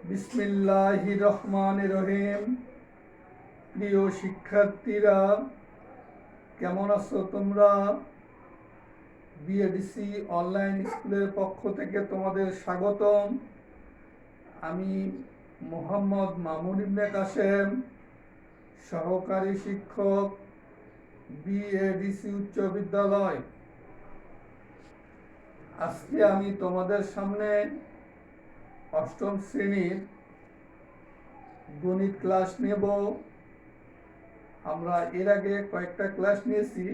বিসমিল্লাহির রহমানির রহিম। প্রিয় শিক্ষার্থীরা, কেমন আছো তোমরা? বিএডিসি অনলাইন স্কুলের পক্ষ থেকে তোমাদের স্বাগতম। আমি মোহাম্মদ মামুন ইবনে কাসেম, সহকারী শিক্ষক, বিএডিসি উচ্চ বিদ্যালয়। আজকে আমি তোমাদের সামনে অষ্টম শ্রেণীর গণিত ক্লাস নেব। আমরা এর আগে কয়েকটা ক্লাস নিয়েছি।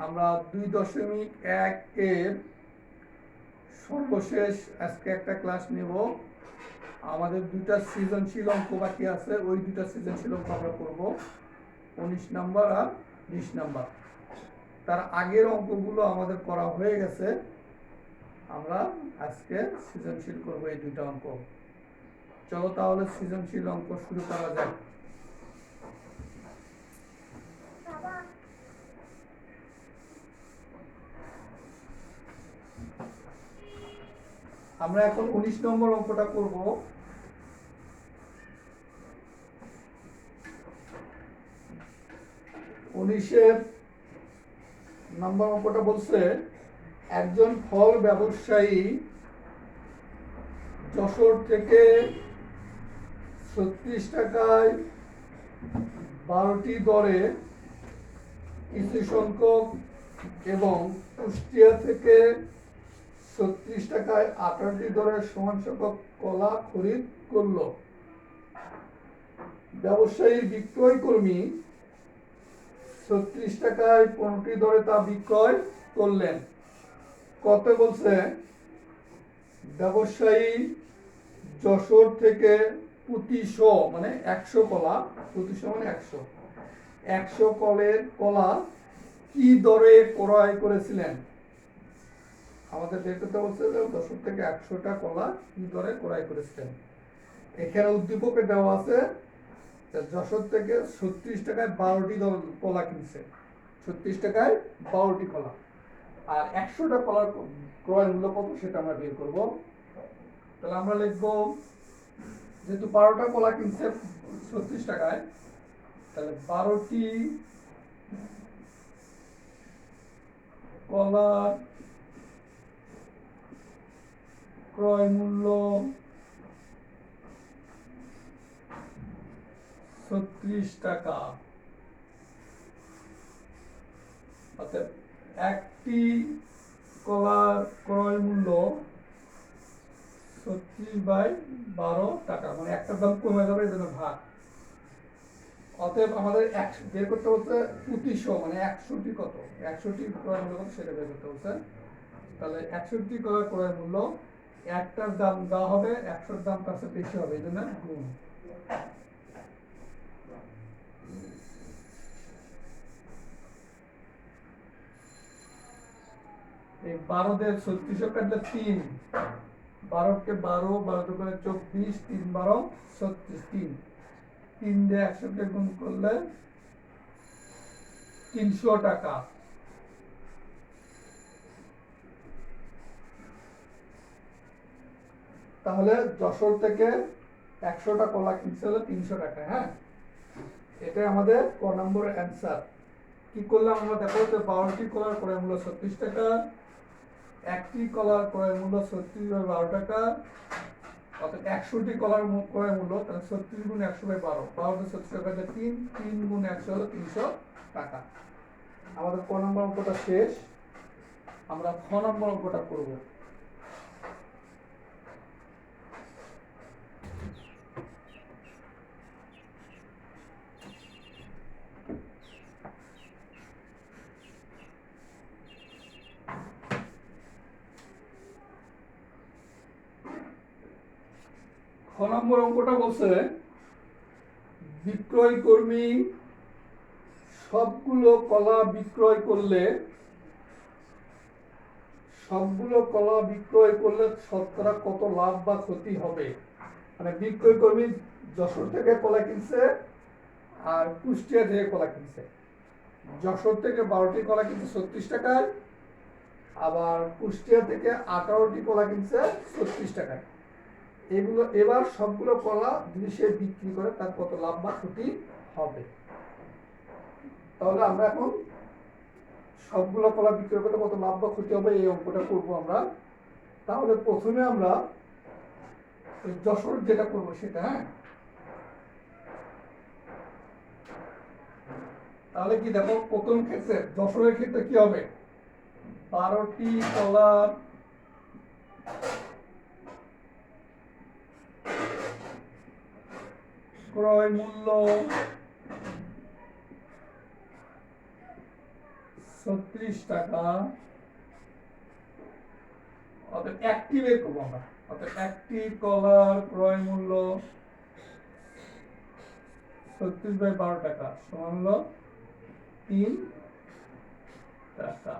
আমরা 2.1 এর সর্বশেষ আজকে একটা ক্লাস নেব। আমাদের দুইটা সৃজনশীল অঙ্ক বাকি আছে, ওই দুইটা সৃজনশীল অঙ্ক আমরা করব, 19 নম্বর আর 20 নম্বর। তার আগের অঙ্কগুলো আমাদের করা হয়ে গেছে। আমরা আজকে সৃজনশীল করব এই দুইটা অঙ্ক। চলো তাহলে সৃজনশীল অঙ্ক শুরু করা যাক। আমরা এখন 19 নম্বর অঙ্কটা করব। 19 নম্বর অঙ্কটা বলছে, একজন ফল ব্যবসায়ী যশোর থেকে 36 টাকায় 12টি দরে কিছু সংখ্যক এবং কুষ্টিয়া থেকে 36 টাকায় 18টি দরে সমান সংখ্যক কলা খরিদ করলো। ব্যবসায়ীর বিক্রয় কর্মী 36 টাকায় 15টি দরে তা বিক্রয় করলেন। কত বলছে? ব্যবসায়ী যশোর থেকে প্রতি শ মানে 100 কলা, প্রতি শ মানে 100 কলা কি দরে ক্রয় করেছিলেন? আমাদের বের করতে বলছে যে যশোর থেকে 100টা কলা কি দরে ক্রয় করেছিলেন। এখানে উদ্দীপকে দেওয়া আছে যশোর থেকে 36 টাকায় 12টি কলা কিনছে, 36 টাকায় 12টি কলা। আর 100টা কলার ক্রয় মূল্য কত সেটা আমরা বের করব। তাহলে আমরা লিখব, যেহেতু 12টা কলা কিনছে 36 টাকায়, তাহলে 12টি কলা ক্রয় মূল্য 36 টাকা। অর্থাৎ একটি কলার ক্রয় মূল্য 36/12 টাকা, মানে একটার দাম কমে যাবে, এই জন্য ভাগ। অতএব আমাদের বের করতে হচ্ছে প্রতি শ মানে 100টি কত, 100টি ক্রয় মূল্য কত সেটা বের করতে হচ্ছে। তাহলে 100টি কলার ক্রয় মূল্য, একটার দাম দেওয়া হবে, 100র দাম কাছে বেশি হবে, এই জন্য গুণ। এই 12 দিয়ে 36 কাটলে 3, 12কে 12, 12 করে 24, 3 12 36, 3 দিয়ে 100কে গুণ করলে 300 টাকা। তাহলে যশোর থেকে 100টা কলা কিনতে হলে 300 টাকা। হ্যাঁ, এটাই আমাদের ক নম্বর অ্যান্সার। কি করলাম আমরা? দেখো তো 12টি কলার ক্রয় মূল্য 36 টাকা, একটি কলার ক্রয় মূল্য 36/12 টাকা, অর্থাৎ 100টি কলার ক্রয় মূল্য, তাহলে 36 গুণ 100/12, 12 36 টাকা, 3 গুণ 100 হলো 300 টাকা। আমাদের ক নম্বর অঙ্কটা শেষ। আমরা খ নম্বর অঙ্কটা করব। খ নম্বর অঙ্কটা বলছে, বিক্রয় কর্মী সবগুলো কলা বিক্রয় করলে শতকরা কত লাভ বা ক্ষতি হবে? মানে বিক্রয় কর্মী যশোর থেকে কলা কিনছে আর কুষ্টিয়া থেকে কলা কিনছে। যশোর থেকে 12টি কলা কিনছে 36 টাকায়, আবার কুষ্টিয়া থেকে 18টি কলা কিনছে 36 টাকায়। এগুলো এবার সবগুলো কলা যদি সে বিক্রি করে তার কত লাভ বা ক্ষতি হবে। তাহলে আমরা এখন সবগুলো কলা বিক্রি করতে কত লাভ বা ক্ষতি হবে এই অঙ্কটা করবো আমরা। তাহলে প্রথমে আমরা যশোর যেটা করবো সেটা, হ্যাঁ, তাহলে কি দেখো প্রথম ক্ষেত্রে যশোরের ক্ষেত্রে কি হবে, 12টি কলার ক্রয় মূল্য 36 টাকা, অর্থাৎ একটি বের করবো আমরা, অর্থাৎ একটি কলার ক্রয় মূল্য 36/12 টাকা সমান হলো 3 টাকা।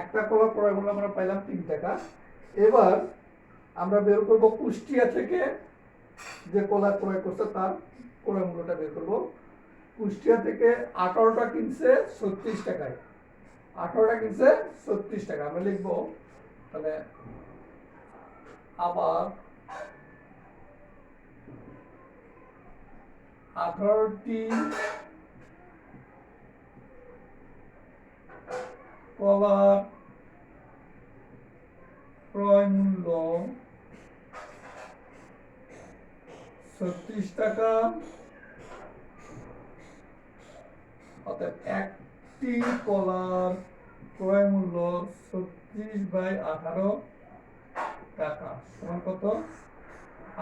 একটা কলার ক্রয় মূল্য আমরা পাইলাম 3 টাকা। এবার আমরা বের করব কুষ্টিয়া থেকে যে কলা ক্রয় করছে তার ক্রয় মূল্যটা বের করব। কুষ্টিয়া থেকে 18টা কিনছে 36 টাকায়, 18টা কিনছে 36 টাকা। আমরা লিখবো তাহলে আবার 18টি কলার ক্রয় মূল্য 36 টাকা, অর্থাৎ একটি কলার ক্রয় মূল্য 36/18 টাকা সমান কত,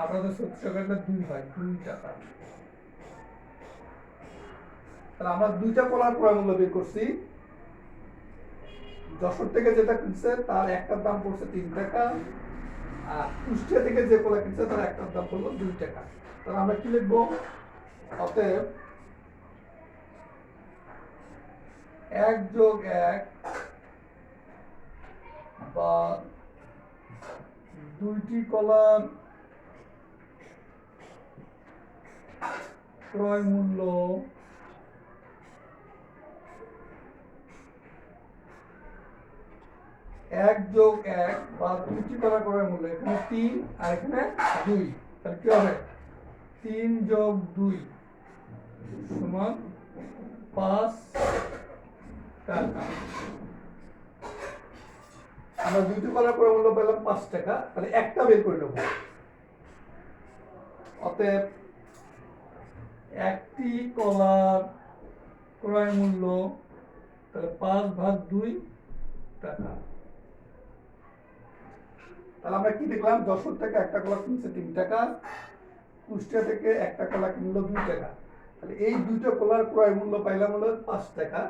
18 টাকা 2 হয় 2 টাকা। তাহলে আমরা দুইটা কলার ক্রয় মূল্য বের করছি। যশোর থেকে যেটা কিনছে তার একটার দাম পড়ছে 3 টাকা, আর কুষ্টিয়া থেকে যে কলা কিনছে তার একটার দাম পড়লো 2 টাকা। তাহলে আমরা কি লিখবো, অতএব 1+1 বা দুইটি কলার ক্রয় মূল্য 1+1 বা দুইটি কলার ক্রয় মূল্য, এখানে 3 আর এখানে 2, তাহলে কি হবে 3+2 সমান 5 টাকা। আমরা দুইটি কলার ক্রয় মূল্য পেলাম 5 টাকা, তাহলে একটা বের করে নেব। অতএব একটি কলার ক্রয় মূল্য তাহলে 5/2 টাকা। তাহলে আমরা কি দেখলাম, যশোর থেকে একটা কলা কিনছে 3 টাকা, কুষ্টিয়া থেকে একটা কলা কিনলো 2 টাকা। তাহলে এই দুইটা কলার ক্রয় মূল্য পাইলাম হলো 5 টাকা।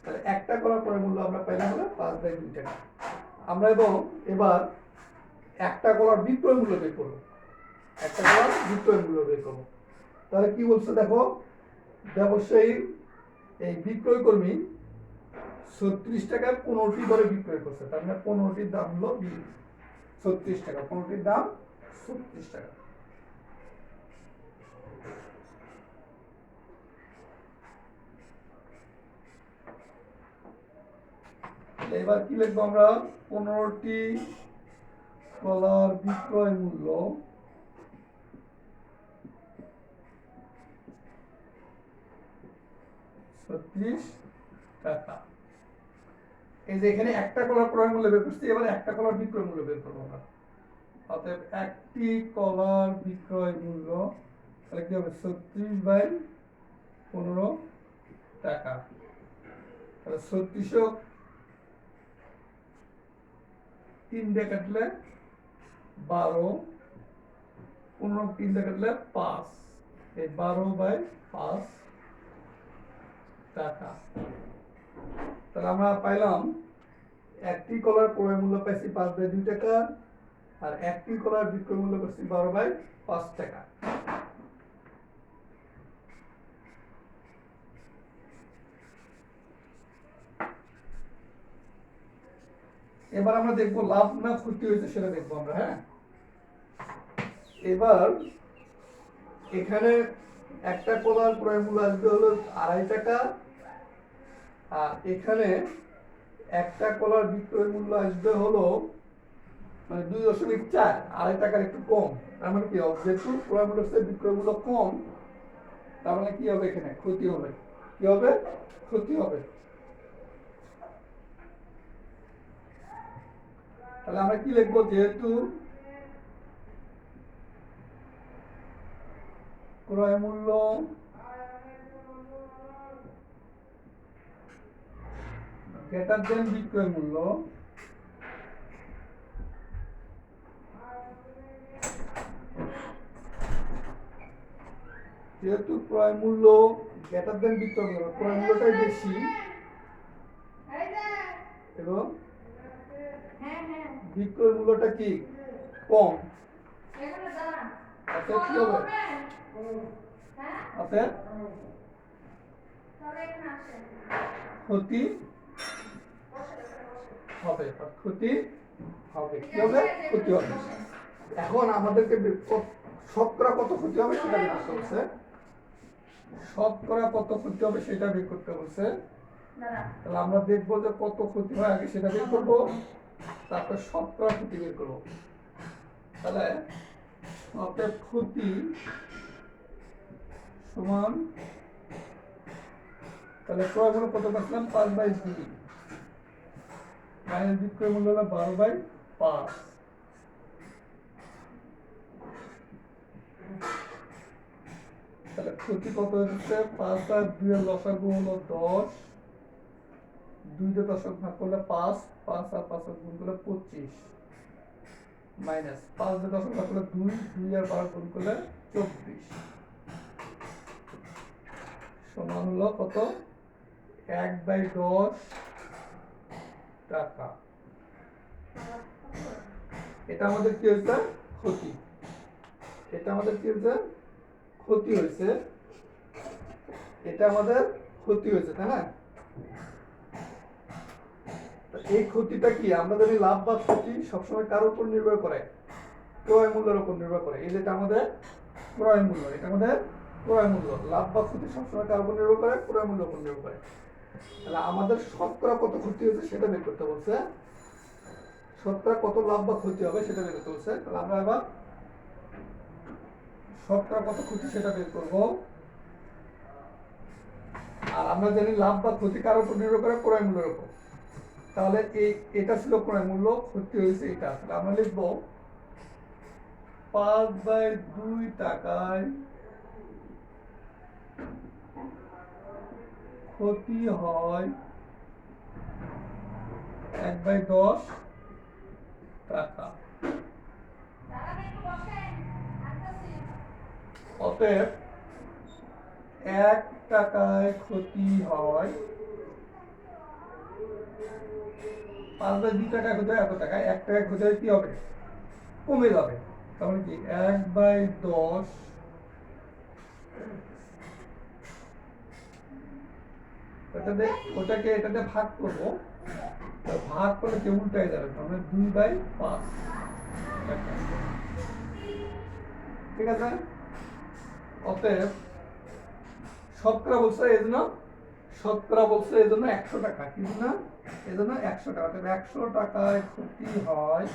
তাহলে একটা কলার ক্রয় মূল্য আমরা পাইলাম হলো 5/2 টাকা। আমরা এবার একটা কলার বিক্রয় মূল্য বের করবো, একটা কলার বিক্রয় মূল্য বের করবো। তাহলে কি বলছে দেখো, ব্যবসায়ী এই বিক্রয় কর্মী 36 টাকায় 15টি করে বিক্রয় করছে, তার মানে 15টির দাম হলো 36 টাকা, 15টির দাম 36 টাকা। এবার কি লিখবো আমরা, 15টি কলার বিক্রয় মূল্য 36 টাকা। এই যে এখানে একটা কলার ক্রয় মূল্য বের করছি, এবার একটা কলার বিক্রয় মূল্য বের করবো আমরা। অতএব একটি কলার বিক্রয় মূল্য তাহলে কি হবে 36/15 টাকা। তাহলে 36 3 দিয়ে কাটলে 12, 15 3 দিয়ে কাটলে 5, এই 12/5 টাকা। তাহলে আমরা পাইলাম একটি কলার ক্রয় মূল্য পাইছি 5/2 টাকা, আর একটি কলার বিক্রয় মূল্য পাইছি 12/5 টাকা। এবার আমরা দেখবো লাভ না ক্ষতি হয়েছে সেটা দেখবো আমরা, হ্যাঁ। এবার এখানে একটা কলার ক্রয় মূল্য আসবে হলো 2.5 টাকা, আর এখানে একটা কলার বিক্রয় মূল্য আসবে হলো মানে 2.4 আড়াই টাকার একটু কম। তার মানে কি হবে, যেহেতু ক্রয় মূল্যের চেয়ে বিক্রয় মূল্য কম, তার মানে কি হবে, এখানে ক্ষতি হবে। কি হবে? ক্ষতি হবে। তাহলে আমরা কি লিখবো, যেহেতু ক্রয় মূল্য গ্রেটার দেন বিক্রয় মূল্য, যেহেতু ক্রয় মূল্য গ্রেটার দেন বিক্রয় মূল্য, ক্রয় মূল্যটাই বেশি এবং বিক্রয় মূল্যটা কি কম, অতএব কি হবে, অতএব ক্ষতি হবে, ক্ষতি হবে। কি হবে? ক্ষতি হবে। এখন আমাদেরকে শতকরা কত ক্ষতি হবে সেটা বের করতে বলছে। শতকরা কত ক্ষতি হবে সেটা বের করতে বলছে। তাহলে আমরা দেখবো যে কত ক্ষতি হয় আগে সেটা বের করবো, তারপর শতকরা ক্ষতি বের করবো। তাহলে অতএব ক্ষতি সমান, তাহলে ক্রয় মূল্য কত পাচ্ছিলাম 5/2, মাইনাস বিক্রয় মূল্য হলো 12/5। তাহলে ক্ষতি কত হচ্ছে, 5 আর 2 এর লসাগু হলো 10, 2 দিয়ে দশক ভাগ করলে 5, 5 আর 5 গুণ করলে 25, মাইনাস 5 দিয়ে দশক ভাগ করলে 2, 2 আর 12 গুণ করলে 24, সমান হলো কত, 1/10 টাকা। এটা আমাদের কি হয়েছে, ক্ষতি। এটা আমাদের কি হয়েছে, ক্ষতি হয়েছে। এটা আমাদের ক্ষতি হয়েছে, তাই না? এই ক্ষতিটা কি, আমরা জানি লাভ বা ক্ষতি সবসময় কার উপর নির্ভর করে, ক্রয় মূল্যের উপর নির্ভর করে। এই যেটা আমাদের ক্রয় মূল্য, এটা আমাদের ক্রয় মূল্য। লাভ বা ক্ষতি সবসময় কার উপর নির্ভর করে, ক্রয় মূল্যের উপর নির্ভর করে। তাহলে আমাদের শতকরা কত ক্ষতি হয়েছে সেটা বের করতে বলছে, শতকরা কত লাভ বা ক্ষতি হবে সেটা বের করতে বলছে। তাহলে আমরা এবার শতকরা কত ক্ষতি সেটা বের করব। আর আমরা জানি লাভ বা ক্ষতি কার উপর নির্ভর করে, ক্রয় মূল্যের উপর। তাহলে এটা ছিল ক্রয় মূল্য, ক্ষতি হয়েছে এটা। তাহলে আমরা লিখবো 5/2 টাকায় ক্ষতি হয় 1/10 টাকা। অতএব 1 টাকায় ক্ষতি হয়, 5/2 টাকায় ক্ষতি হয় এত টাকা, 1 টাকায় ক্ষতি হয় কি হবে, কমে যাবে। তাহলে কি 1/10, ওটাকে এটাতে ভাগ করবো, ভাগ করলে কি উল্টায় যাবে, তাহলে 2/5। ঠিক আছে? অতএব শতকরা বলছে এই জন্য, শতকরা বলছে এই জন্য 100 টাকা, কি না, এই জন্য 100 টাকা। তবে 100 টাকায় ক্ষতি হয়,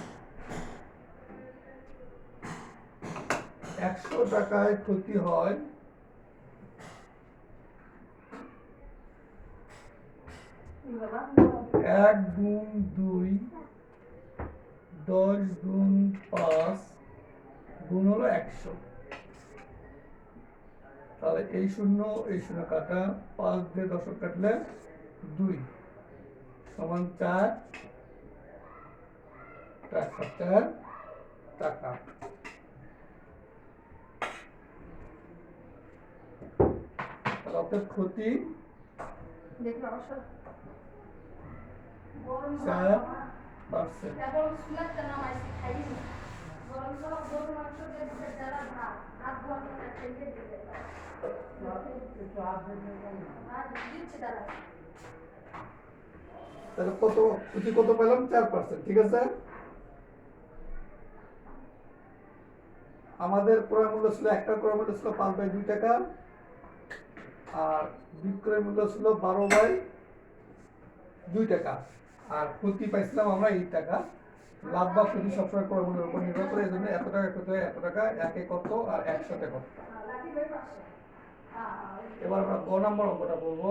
100 টাকায় ক্ষতি হয় 1 গুণ 2, 10 গুণ 5 গুণ হলো 100। তাহলে এই শূন্য কাটা, 5 দিয়ে দশক কাটলে 2 সমান 4 টাকা, 4 টাকা। তাহলে অর্থাৎ ক্ষতি 4%। তাহলে কত ক্ষতি, কত পেলাম, 4%। ঠিক আছে? আমাদের ক্রয় মূল্য ছিল, একটা ক্রয় মূল্য ছিল 5/2 টাকা, আর বিক্রয় মূল্য ছিল 12/2 টাকা, আর ক্ষতি পাইছিলাম আমরা 8 টাকা। লাভ বা ক্ষতি সবসময় ক্রয় মূল্যের উপর নির্ভর করে, এই জন্য এত টাকা করতে হয় এত টাকা, একে কত আর একসাথে কত। এবার আমরা গ নম্বর অঙ্কটা করবো।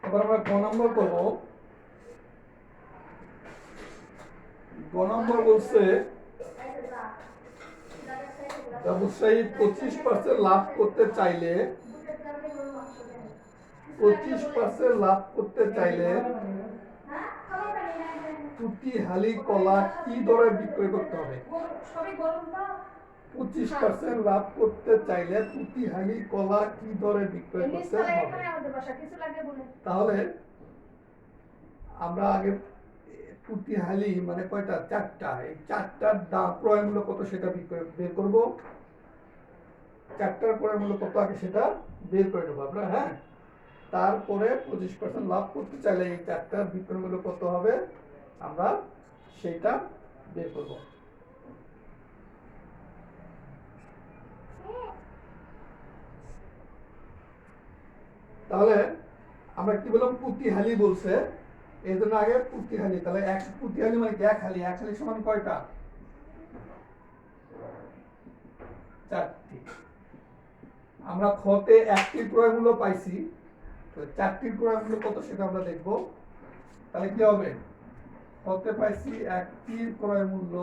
এবার আমরা গ নম্বর করবো। গ নম্বর বলছে ব্যবসায়ী 25% লাভ করতে চাইলে 25% লাভ করতে চাইলে প্রতি হালি কলা কি দরে বিক্রয় করতে হবে? 25% লাভ করতে চাইলে প্রতি হালি কলা কি দরে বিক্রয় করতে হবে? তাহলে আমরা আগে প্রতি হালি মানে কয়টা, চারটা, এই চারটার দাম ক্রয় মূল্য কত সেটা বের করব। চারটার ক্রয় মূল্য কত আগে সেটা বের করে নেবো আমরা। হ্যাঁ, তারপরে 25% লাভ করতে চাইলে এই চারটার বিক্রয় মূল্য কত হবে আমরা সেটা বের করব। তাহলে আমরা কি বললাম, প্রতি হালি বলছে, এই জন্য আগে প্রতি হালি। তাহলে প্রতি হালি মানে কি, এক হালি। এক হালি সমান কয়টা, চারটি। আমরা খতে একটির ক্রয় মূল্য পাইছি, তো চারটির ক্রয় মূল্য কত সেটা আমরা দেখব। তাহলে কি হবে, খতে পাইছি একটির ক্রয় মূল্য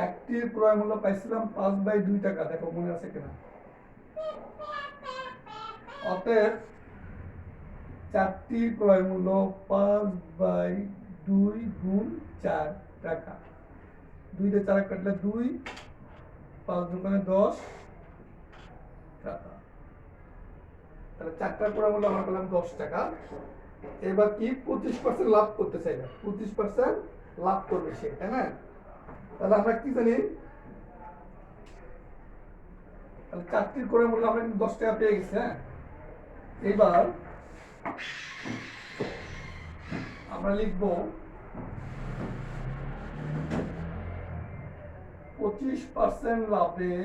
একটির ক্রয় মূল্য পাইছিলাম 5/2 টাকা। দেখো মনে আছে কিনা। অতএব চারটির ক্রয় মূল্য 5/2 গুণ 4 টাকা। 2 দিয়ে 4 কাটলে 2, 5 দোকানে 10 টাকা। তাহলে চারটার ক্রয় মূল্য আমরা পেলাম 10 টাকা। এবার কি 25% লাভ করতে চাইলে 25% লাভ করবে সে, তাই না? তাহলে আমরা কি জানি, তাহলে চারটির ক্রয় মূল্য আমরা কিন্তু 10 টাকা পেয়ে গেছি। হ্যাঁ, এবার আমরা লিখব 25% লাভে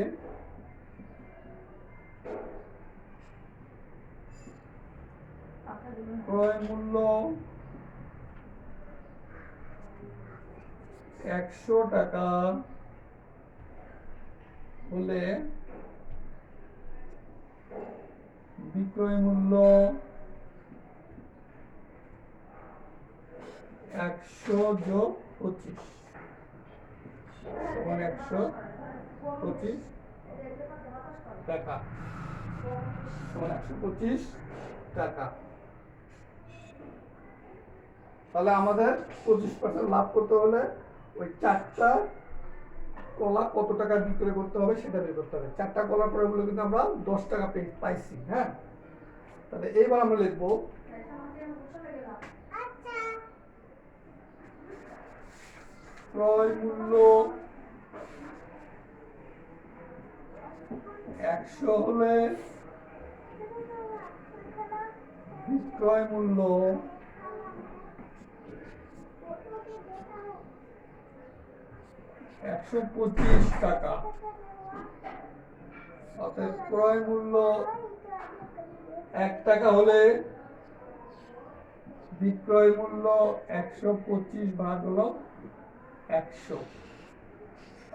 ক্রয় মূল্য 100 টাকা হলে বিক্রয় মূল্য 100 যোগ 25 সমান 125 টাকা, সমান 125 টাকা। তাহলে আমাদের 25% লাভ করতে হলে ওই চারটা কলা কত টাকা বিক্রয় করতে হবে সেটা বের করতে হবে। চারটা কলার পরে বলে কিন্তু আমরা 10 টাকা পাইছি। হ্যাঁ, তাহলে এইবার আমরা লিখবো ক্রয় মূল্য 100 হলে বিক্রয় মূল্য 125 টাকা। অর্থাৎ ক্রয় মূল্য 1 টাকা হলে বিক্রয় মূল্য 125 ভাগ হলো 100।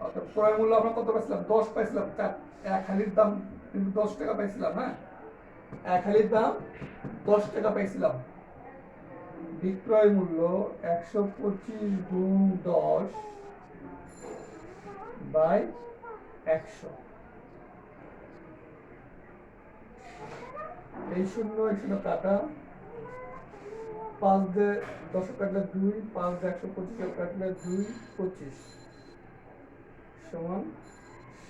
অর্থাৎ ক্রয় মূল্য আমরা কত পাইছিলাম, 10 পাইছিলাম। এক হালির দাম কিন্তু 10 টাকা পাইছিলাম। হ্যাঁ, এক হালির দাম 10 টাকা পাইছিলাম। বিক্রয় মূল্য 125 গুণ 10 বাই 100। এই শূন্য এই শূন্য কাটা, 5 দিয়ে 10 কাটলে 2, 5 দিয়ে 125 কাটলে 2, 25 সমান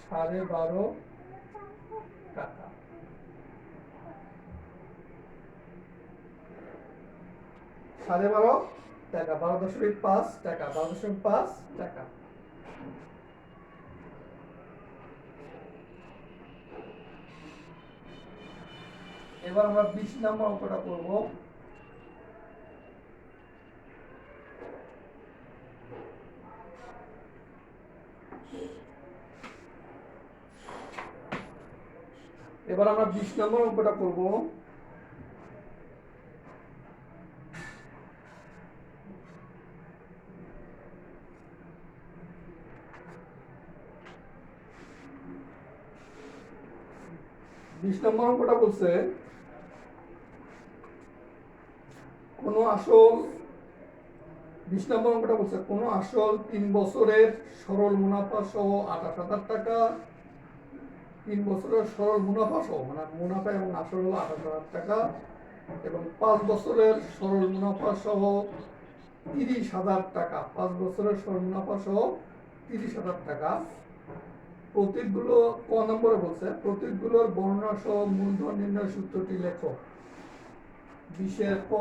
12.5 টাকা। 12.5 টাকা, 12.5 টাকা, 12.5 টাকা। এবার আমরা 20 নম্বর অঙ্কটা করব। এবার আমরা 20 নম্বর অঙ্কটা করব। অঙ্কটা বলছে কোন আসল 20 নম্বর অঙ্কটা বলছে কোন আসল 3 বছরের সরল মুনাফা সহ 28,000 টাকা, 3 বছরের সরল মুনাফা সহ, মানে মুনাফা এবং আসল হলো 28,000 টাকা, এবং 5 বছরের সরল মুনাফা সহ 30,000 টাকা, 5 বছরের সরল মুনাফা সহ 30,000 টাকা। প্রতীকগুলো ক নম্বরে বলছে প্রতীকগুলোর বর্ণনা সহ মূলধন নির্ণয় সূত্রটি লেখো। 20 ক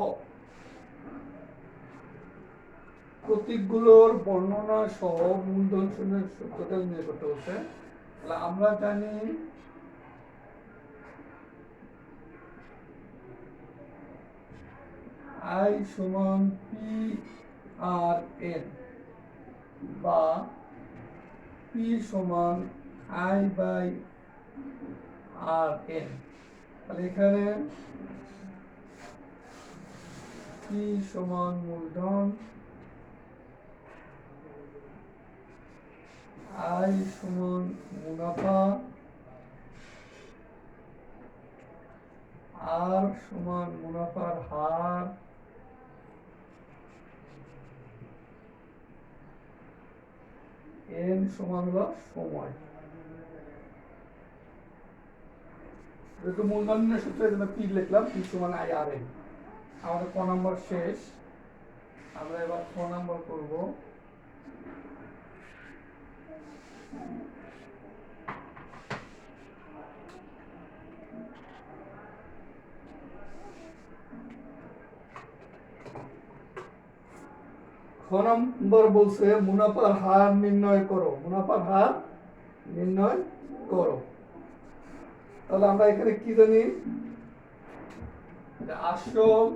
প্রতীকগুলোর বর্ণনা সহ মূলধন নির্ণয় সূত্রটা নির্ণয় করতে বলছে। তাহলে আমরা জানি I সমান PRN বা P সমান I/RN। তাহলে এখানে P সমান মূলধন, I সমান মুনাফা, R সমান মুনাফার হার, N সমান হলো সময়। যেহেতু মূলধন নির্ণয় সূত্রের জন্য P লিখলাম, P সমান I/RN। আমাদের ক নম্বর শেষ। আমরা এবার খ নম্বর করব। খ নম্বর বলছে মুনাফার হার নির্ণয় করো। মুনাফার হার নির্ণয় করো। তাহলে আমরা এখানে কি জানি, আসল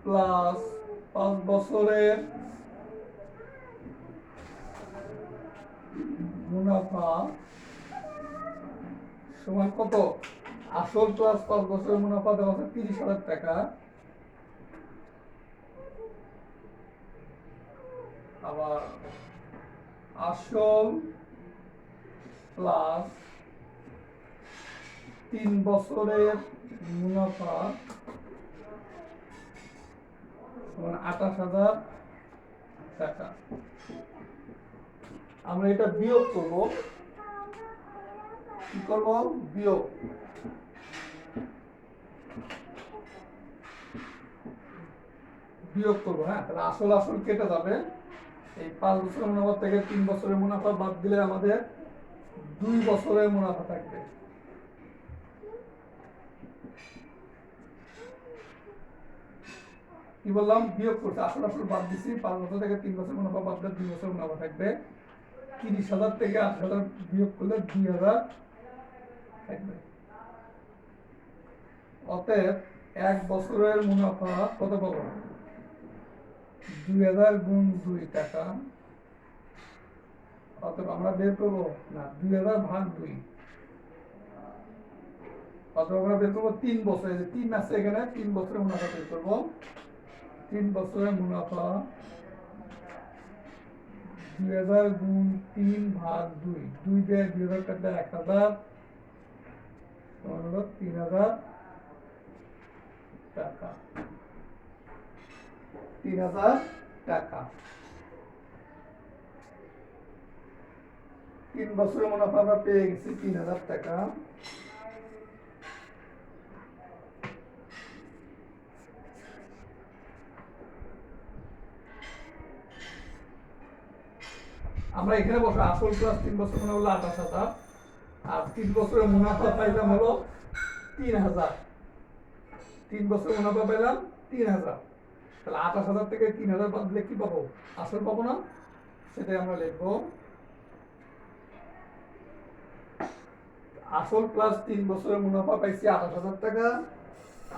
প্লাস 5 বছরের মুনাফা সমান কত? আসল প্লাস 5 বছরের মুনাফা দেওয়া আছে 30,000 টাকা, আবার আসল প্লাস 3 বছরের মুনাফা সমান 28,000 টাকা। আমরা এটা বিয়োগ করব। কি করব? বিয়োগ। বিয়োগ করবো। হ্যাঁ, তাহলে আসল আসল কেটে যাবে। এই 5 বছরের মুনাফা থেকে 3 বছরের মুনাফা বাদ দিলে আমাদের 2 বছরের মুনাফা থাকবে। কি বললাম? বিয়োগ করতে আসল আসল বাদ দিছি। 5 বছর থেকে 3 বছর মুনাফা বাদ দিলে 2 বছর মুনাফা থাকবে। 30,000 থেকে 8,000 বিয়োগ করলে 2,000 থাকবে। অতএব 1 বছরের মুনাফা কত পাবো? 2,000 গুণ 2 টাকা। অতএব আমরা বের করবো না 2,000 ভাগ 2। অতএব আমরা বের করবো 3 বছর। এই যে 3 আছে এখানে, 3 বছরের মুনাফা বের করবো। 3 বছরের মুনাফা 2,000 গুণ 3 ভাগ 2। 2 দিয়ে 2,000 কাটলে 1,000 সমান হলো 3,000 টাকা। 3,000 টাকা। 3 বছরের মুনাফা আমরা পেয়ে গেছি 3,000 টাকা। আমরা এখানে বসে আসল প্লাস 3 বছর মানে হলো 28,000, আর 3 বছরের মুনাফা পাইলাম হলো 3,000। 3 বছরের মুনাফা পাইলাম 3,000। তাহলে 28,000 থেকে 3,000 বাদ দিলে কি পাবো? আসল পাবো না? সেটাই আমরা লিখবো। আসল প্লাস 3 বছরের মুনাফা পাইছি 28,000 টাকা,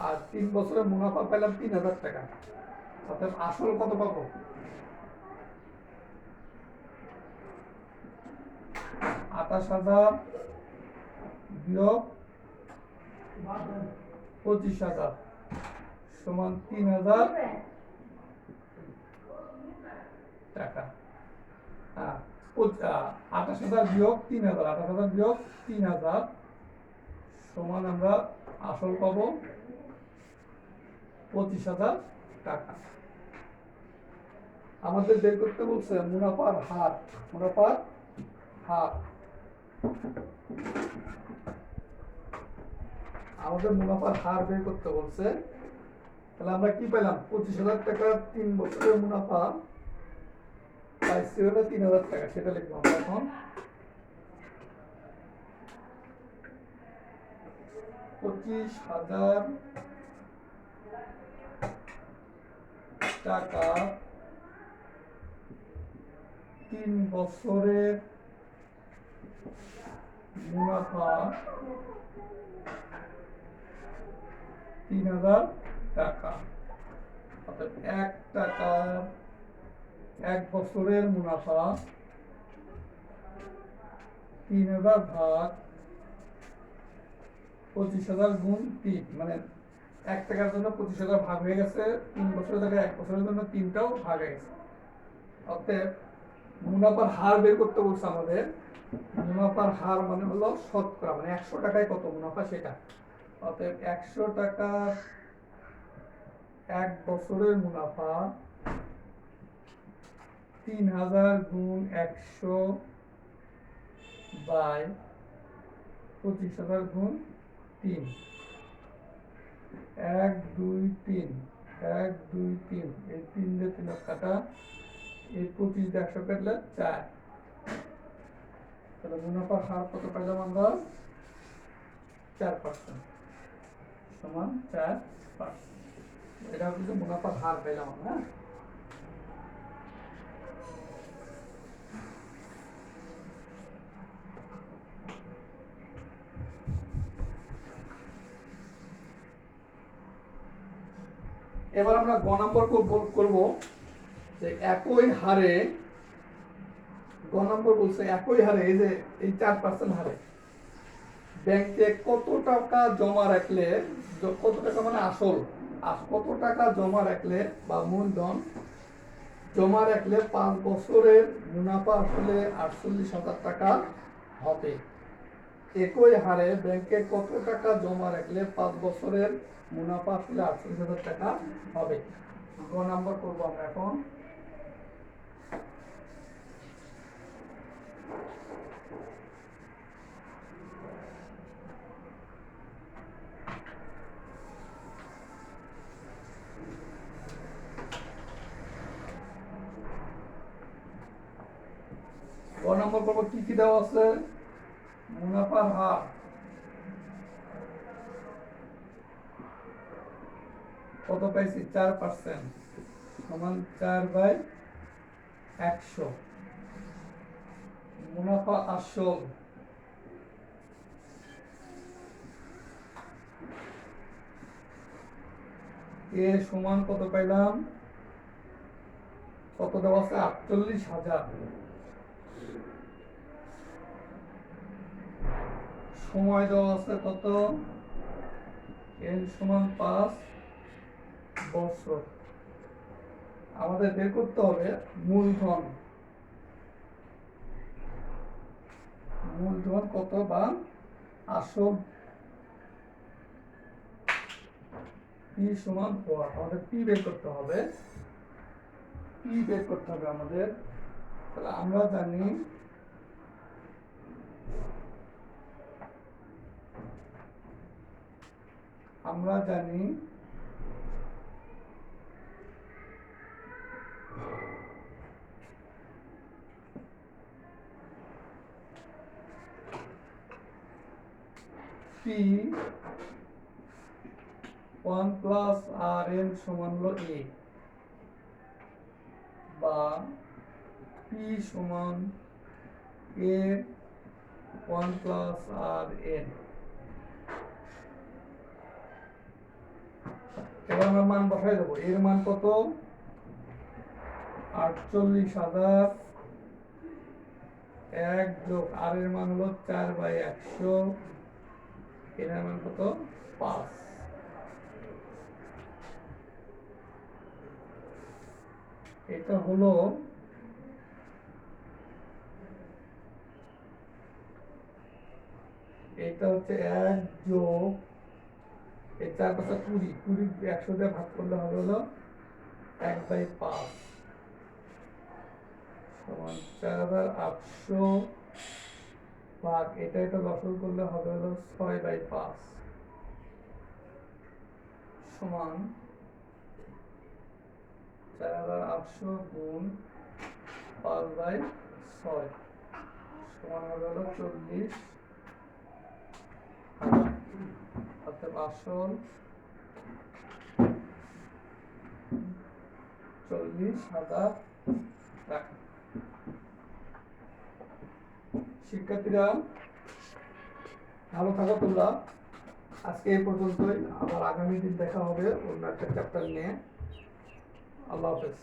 আর 3 বছরের মুনাফা পাইলাম 3,000 টাকা। অর্থাৎ আসল কত পাবো? 28,000 বিয়োগ 25,000 সমান 3,000 টাকা। 28,000 বিয়োগ 3,000, 28,000 বিয়োগ 3,000 সমান আমরা আসল পাবো 25,000 টাকা। আমাদের বের করতে বলছে মুনাফার হার। মুনাফার হার আমাদের মুনাফার হার বের করতে বলছে। তাহলে আমরা কি পেলাম? 25,000 টাকা 3 বছরের মুনাফা পাইছি হলো 3,000 টাকা। সেটা লিখবো আমরা এখন। 25,000 টাকা 3 বছরের মুনাফা 3,000 টাকা। অর্থাৎ 1 টাকা 1 বছরের মুনাফা 3,000 ভাগ 25,000 গুণ 3, মানে 1 টাকার জন্য 25,000 ভাগ হয়ে গেছে, 3 বছরের জায়গায় 1 বছরের জন্য 3টাও ভাগ হয়ে গেছে। অতএব মুনাফার হার বের করতে বলছে আমাদের। মুনাফার হার মানে হলো শতকরা, মানে 100 টাকায় কত মুনাফা সেটা। অতএব 100 টাকা 1 বছরের মুনাফা 3,000 গুণ 100 বাই 25,000 গুণ 3। 1 2 3 1 2 3, এই 3 দিয়ে 3 কাটা, এই 25 দিয়ে 100 কাটলে 4। তাহলে মুনাফার হার কত পাইলাম আমরা? 4%, সমান 4%। এটা হচ্ছে মুনাফার হার পাইলাম আমরা। এবার আমরা গ নম্বর করব যে একই হারে, গ নম্বর বলছে একই হারে, এই যে এই 4% হারে ব্যাংকে কত টাকা জমা রাখলে, কত টাকা মানে আসল, কত টাকা জমা রাখলে বা মূলধন জমা রাখলে 5 বছরের মুনাফা আসলে 48,000 টাকা হবে। একই হারে ব্যাংকে কত টাকা জমা রাখলে 5 বছরের মুনাফা আসলে 48,000 টাকা হবে। গ নাম্বার করবো আমরা এখন। গ নম্বর করবো, কি কি দেওয়া আছে? মুনাফার হার কত পাইছি? 4%, সমান 4/100। মুনাফা আসল এ সমান কত পাইলাম? কত দেওয়া আছে? 48,000। সময় দেওয়া আছে কত? এর সমান 5 বছর। আমাদের বের করতে হবে মূলধন। মূলধন কত বা আসল পি সমান 4। আমাদের পি বের করতে হবে। পি বের করতে হবে আমাদের। তাহলে আমরা জানি পি 1 প্লাস আর এন সমান হলো এ, বা পি সমান এ 1 প্লাস আর এন। এবার আমরা মান বসাই দেবো। এর মান কত? 48,000 এক যোগ আর এর মান হলো 4/100, এর মান কত? 5। এটা হলো এটা হচ্ছে 1 যোগ এই 4×5 20, 100 দিয়ে ভাগ করলে হবে হলো 1/5 সমান 4800 ভাগ এটা লসাগু করলে হবে হলো 6/5 সমান 4800 গুণ 5/6 সমান হবে হলো 40,000। অর্থাৎ আসল 40,000 টাকা। শিক্ষার্থীরা ভালো থাকো তোমরা। আজকে এই পর্যন্তই, আবার আগামী দিন দেখা হবে অন্য একটা চ্যাপ্টার নিয়ে। আল্লাহ হাফেজ।